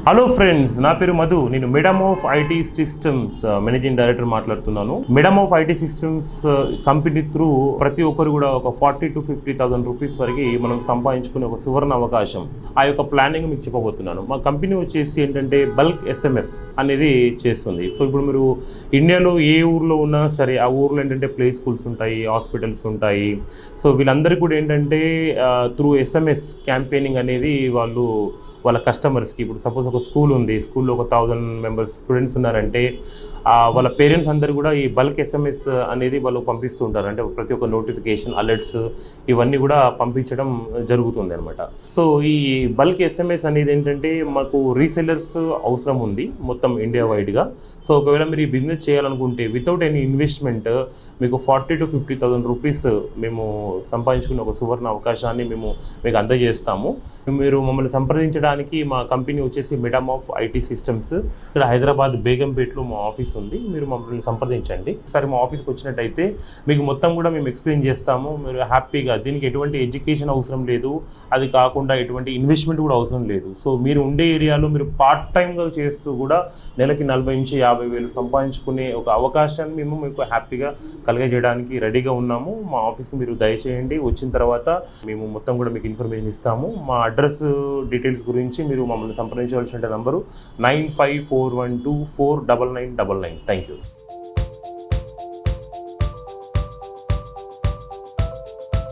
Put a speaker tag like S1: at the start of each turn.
S1: Hello friends, నా పేరు మధు. నేను మెటమోర్ఫ్ ఐటీ సిస్టమ్స్ మేనేజింగ్ డైరెక్టర్ మాట్లాడుతున్నాను. మెటమోర్ఫ్ ఐటీ సిస్టమ్స్ కంపెనీ త్రూ ప్రతి ఒక్కరు కూడా ఒక 40,000 to 50,000 రూపీస్ వరకు మనం సంపాదించుకునే ఒక సువర్ణ అవకాశం. ఆ యొక్క ప్లానింగ్ మీకు చెప్పబోతున్నాను. మా కంపెనీ వచ్చేసి ఏంటంటే బల్క్ SMS అనేది చేస్తుంది. సో ఇప్పుడు మీరు ఇండియాలో ఏ ఊర్లో ఉన్నా సరే, ఆ ఊర్లో ఏంటంటే ప్లే స్కూల్స్ ఉంటాయి, హాస్పిటల్స్ ఉంటాయి. సో వీళ్ళందరికీ కూడా ఏంటంటే త్రూ SMS క్యాంపెయినింగ్ అనేది వాళ్ళ కస్టమర్స్కి, ఇప్పుడు సపోజ్ ఒక స్కూల్ ఉంది, స్కూల్లో ఒక 1000 మెంబర్స్ స్టూడెంట్స్ ఉన్నారంటే వాళ్ళ పేరెంట్స్ అందరూ కూడా ఈ బల్క్ SMS అనేది వాళ్ళు పంపిస్తూ ఉంటారు. అంటే ప్రతి ఒక్క నోటిఫికేషన్, అలర్ట్స్ ఇవన్నీ కూడా పంపించడం జరుగుతుంది అనమాట. సో ఈ బల్క్ SMS అనేది ఏంటంటే మాకు రీసెల్లర్స్ అవసరం ఉంది మొత్తం ఇండియా వైడ్గా. సో ఒకవేళ మీరు ఈ బిజినెస్ చేయాలనుకుంటే వితౌట్ ఎనీ ఇన్వెస్ట్మెంట్ మీకు 40,000 to 50,000 రూపీస్ మేము సంపాదించుకునే ఒక సువర్ణ అవకాశాన్ని మీకు అందజేస్తాము. మీరు మమ్మల్ని సంప్రదించడానికి మా కంపెనీ వచ్చేసి మెటామార్ఫ్ ఐటీ సిస్టమ్స్, ఇక్కడ హైదరాబాద్ బేగంపేట్లో మా ఆఫీస్ ఉంది. మీరు మమ్మల్ని సంప్రదించండి. సరే, మా ఆఫీస్కి వచ్చినట్టయితే మీకు మొత్తం కూడా మేము ఎక్స్ప్లెయిన్ చేస్తాము. మీరు హ్యాపీగా, దీనికి ఎటువంటి ఎడ్యుకేషన్ అవసరం లేదు, అది కాకుండా ఎటువంటి ఇన్వెస్ట్మెంట్ కూడా అవసరం లేదు. సో మీరు ఉండే ఏరియాలో మీరు పార్ట్ టైమ్గా చేస్తూ కూడా నెలకి 40,000 నుంచి 50,000 సంపాదించుకునే ఒక అవకాశాన్ని మేము మీకు హ్యాపీగా కలిగజేయడానికి రెడీగా ఉన్నాము. మా ఆఫీస్కి మీరు దయచేయండి. వచ్చిన తర్వాత మేము మొత్తం కూడా మీకు ఇన్ఫర్మేషన్ ఇస్తాము. మా అడ్రస్ డీటెయిల్స్ గురించి మీరు మమ్మల్ని సంప్రదించవలసిన నంబరు 9541249999. Thank you.